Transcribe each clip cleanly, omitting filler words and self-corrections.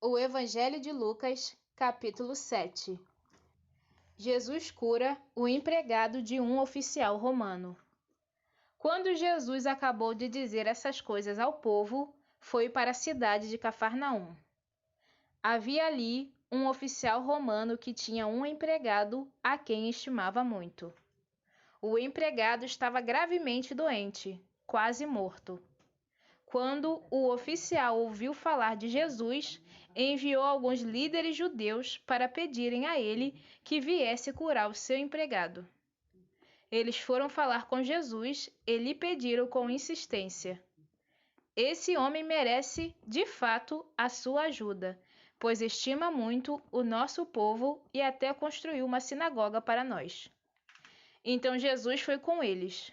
O Evangelho de Lucas, capítulo 7. Jesus cura o empregado de um oficial romano. Quando Jesus acabou de dizer essas coisas ao povo, foi para a cidade de Cafarnaum. Havia ali um oficial romano que tinha um empregado a quem estimava muito. O empregado estava gravemente doente, quase morto. Quando o oficial ouviu falar de Jesus, enviou alguns líderes judeus para pedirem a ele que viesse curar o seu empregado. Eles foram falar com Jesus e lhe pediram com insistência: esse homem merece, de fato, a sua ajuda, pois estima muito o nosso povo e até construiu uma sinagoga para nós. Então Jesus foi com eles.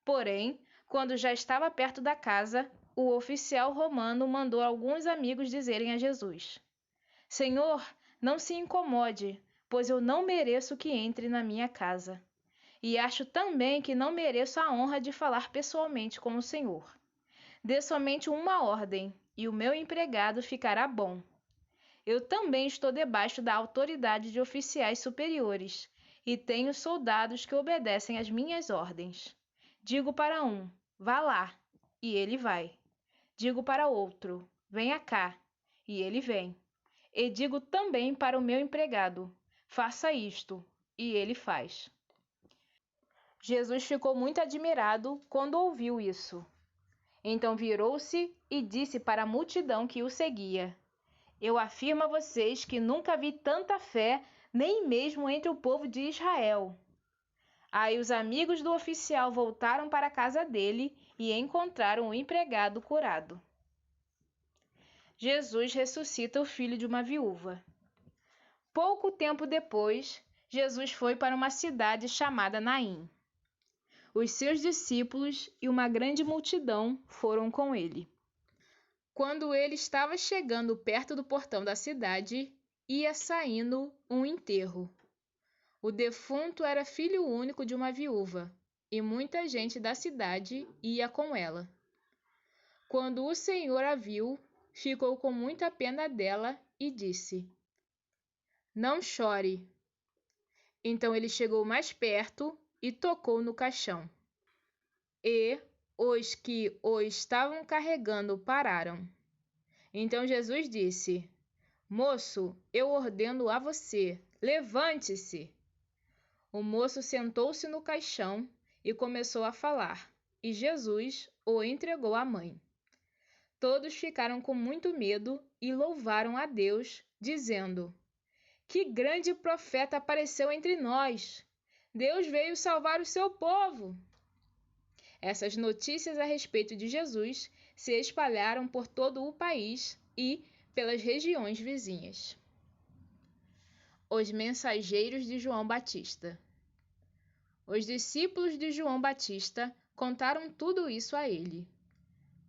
Porém, quando já estava perto da casa, o oficial romano mandou alguns amigos dizerem a Jesus: Senhor, não se incomode, pois eu não mereço que entre na minha casa. E acho também que não mereço a honra de falar pessoalmente com o Senhor. Dê somente uma ordem, e o meu empregado ficará bom. Eu também estou debaixo da autoridade de oficiais superiores, e tenho soldados que obedecem às minhas ordens. Digo para um: vá lá, e ele vai. Digo para outro: venha cá, e ele vem. E digo também para o meu empregado: faça isto, e ele faz. Jesus ficou muito admirado quando ouviu isso. Então virou-se e disse para a multidão que o seguia: Eu afirmo a vocês que nunca vi tanta fé, nem mesmo entre o povo de Israel. Aí os amigos do oficial voltaram para a casa dele e encontraram o empregado curado. Jesus ressuscita o filho de uma viúva. Pouco tempo depois, Jesus foi para uma cidade chamada Naim. Os seus discípulos e uma grande multidão foram com ele. Quando ele estava chegando perto do portão da cidade, ia saindo um enterro. O defunto era filho único de uma viúva, e muita gente da cidade ia com ela. Quando o Senhor a viu, ficou com muita pena dela e disse: Não chore. Então ele chegou mais perto e tocou no caixão. E os que o estavam carregando pararam. Então Jesus disse: Moço, eu ordeno a você, levante-se. O moço sentou-se no caixão e começou a falar, e Jesus o entregou à mãe. Todos ficaram com muito medo e louvaram a Deus, dizendo: Que grande profeta apareceu entre nós! Deus veio salvar o seu povo! Essas notícias a respeito de Jesus se espalharam por todo o país e pelas regiões vizinhas. Os mensageiros de João Batista. Os discípulos de João Batista contaram tudo isso a ele.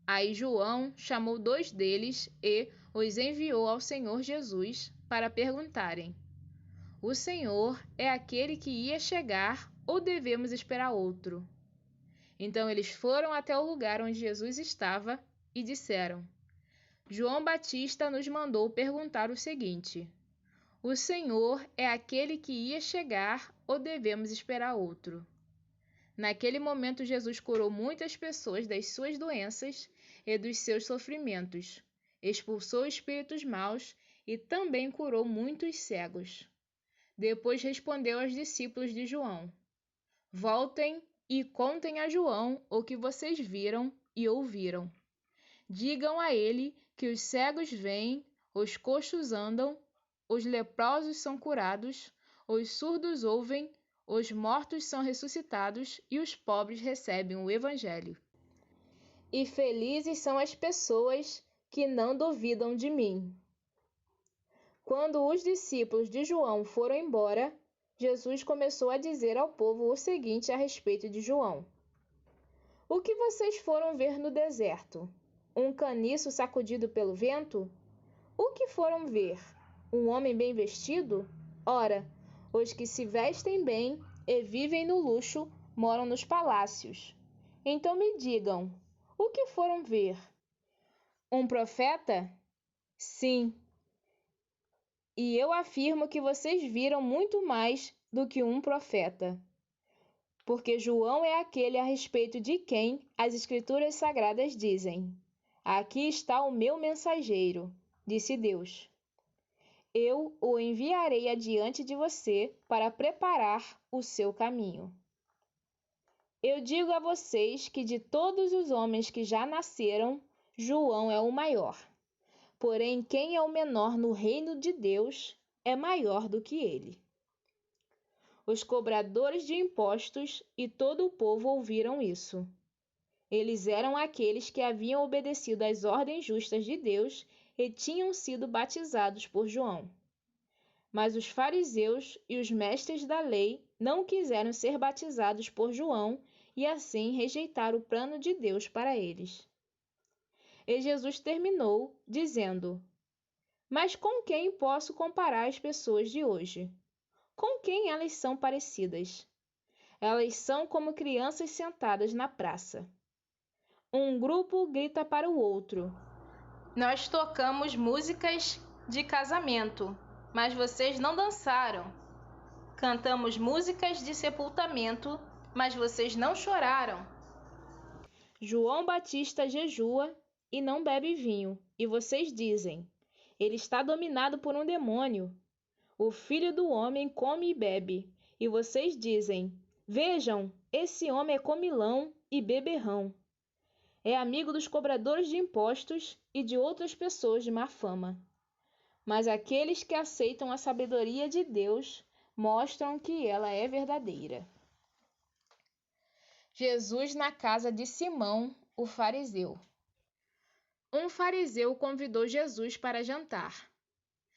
Aí João chamou 2 deles e os enviou ao Senhor Jesus para perguntarem: O Senhor é aquele que ia chegar ou devemos esperar outro? Então eles foram até o lugar onde Jesus estava e disseram: João Batista nos mandou perguntar o seguinte: O Senhor é aquele que ia chegar ou devemos esperar outro? Naquele momento Jesus curou muitas pessoas das suas doenças e dos seus sofrimentos, expulsou espíritos maus e também curou muitos cegos. Depois respondeu aos discípulos de João: Voltem e contem a João o que vocês viram e ouviram. Digam a ele que os cegos veem, os coxos andam, os leprosos são curados, os surdos ouvem, os mortos são ressuscitados e os pobres recebem o Evangelho. E felizes são as pessoas que não duvidam de mim. Quando os discípulos de João foram embora, Jesus começou a dizer ao povo o seguinte a respeito de João: O que vocês foram ver no deserto? Um caniço sacudido pelo vento? O que foram ver? Um homem bem vestido? Ora, os que se vestem bem e vivem no luxo moram nos palácios. Então me digam, o que foram ver? Um profeta? Sim. E eu afirmo que vocês viram muito mais do que um profeta. Porque João é aquele a respeito de quem as Escrituras Sagradas dizem: Aqui está o meu mensageiro, disse Deus. Eu o enviarei adiante de você para preparar o seu caminho. Eu digo a vocês que de todos os homens que já nasceram, João é o maior. Porém, quem é o menor no reino de Deus é maior do que ele. Os cobradores de impostos e todo o povo ouviram isso. Eles eram aqueles que haviam obedecido às ordens justas de Deus e tinham sido batizados por João. Mas os fariseus e os mestres da lei não quiseram ser batizados por João e assim rejeitaram o plano de Deus para eles. E Jesus terminou dizendo: Mas com quem posso comparar as pessoas de hoje? Com quem elas são parecidas? Elas são como crianças sentadas na praça. Um grupo grita para o outro: Nós tocamos músicas de casamento, mas vocês não dançaram. Cantamos músicas de sepultamento, mas vocês não choraram. João Batista jejua e não bebe vinho, e vocês dizem: Ele está dominado por um demônio. O Filho do Homem come e bebe, e vocês dizem: Vejam, esse homem é comilão e beberrão. É amigo dos cobradores de impostos e de outras pessoas de má fama. Mas aqueles que aceitam a sabedoria de Deus mostram que ela é verdadeira. Jesus na casa de Simão, o fariseu. Um fariseu convidou Jesus para jantar.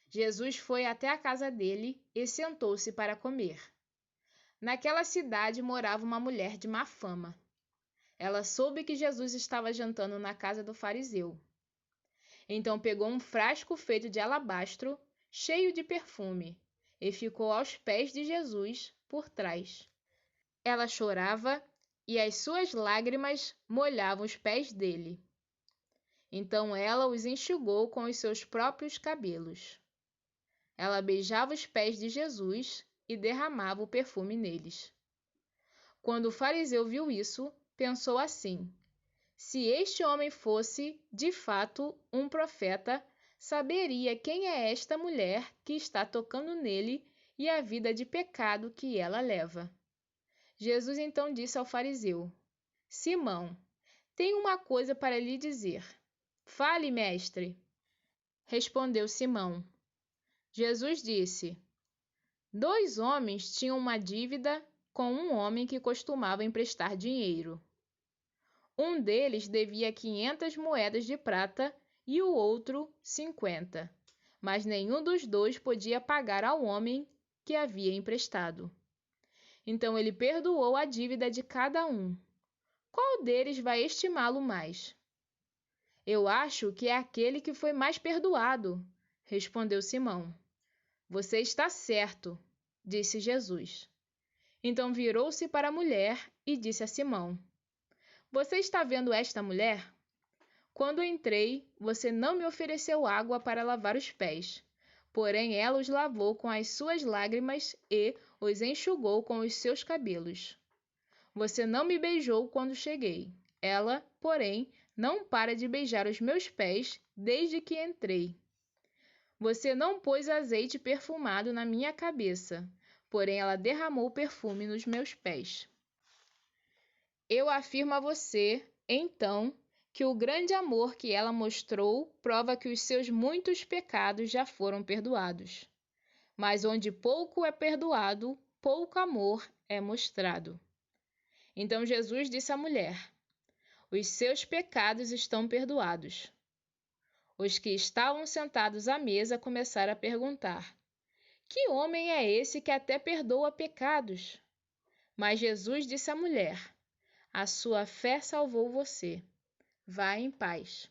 Jesus foi até a casa dele e sentou-se para comer. Naquela cidade morava uma mulher de má fama. Ela soube que Jesus estava jantando na casa do fariseu. Então pegou um frasco feito de alabastro, cheio de perfume, e ficou aos pés de Jesus por trás. Ela chorava e as suas lágrimas molhavam os pés dele. Então ela os enxugou com os seus próprios cabelos. Ela beijava os pés de Jesus e derramava o perfume neles. Quando o fariseu viu isso, pensou assim: se este homem fosse, de fato, um profeta, saberia quem é esta mulher que está tocando nele e a vida de pecado que ela leva. Jesus então disse ao fariseu: Simão, tenho uma coisa para lhe dizer. Fale, mestre. Respondeu Simão. Jesus disse: 2 homens tinham uma dívida com um homem que costumava emprestar dinheiro. Um deles devia 500 moedas de prata e o outro 50, mas nenhum dos dois podia pagar ao homem que havia emprestado. Então ele perdoou a dívida de cada um. Qual deles vai estimá-lo mais? Eu acho que é aquele que foi mais perdoado, respondeu Simão. Você está certo, disse Jesus. Então virou-se para a mulher e disse a Simão: Você está vendo esta mulher? Quando entrei, você não me ofereceu água para lavar os pés, porém ela os lavou com as suas lágrimas e os enxugou com os seus cabelos. Você não me beijou quando cheguei. Ela, porém, não para de beijar os meus pés desde que entrei. Você não pôs azeite perfumado na minha cabeça, porém ela derramou perfume nos meus pés. Eu afirmo a você, então, que o grande amor que ela mostrou prova que os seus muitos pecados já foram perdoados. Mas onde pouco é perdoado, pouco amor é mostrado. Então Jesus disse à mulher: Os seus pecados estão perdoados. Os que estavam sentados à mesa começaram a perguntar: Que homem é esse que até perdoa pecados? Mas Jesus disse à mulher: A sua fé salvou você. Vá em paz.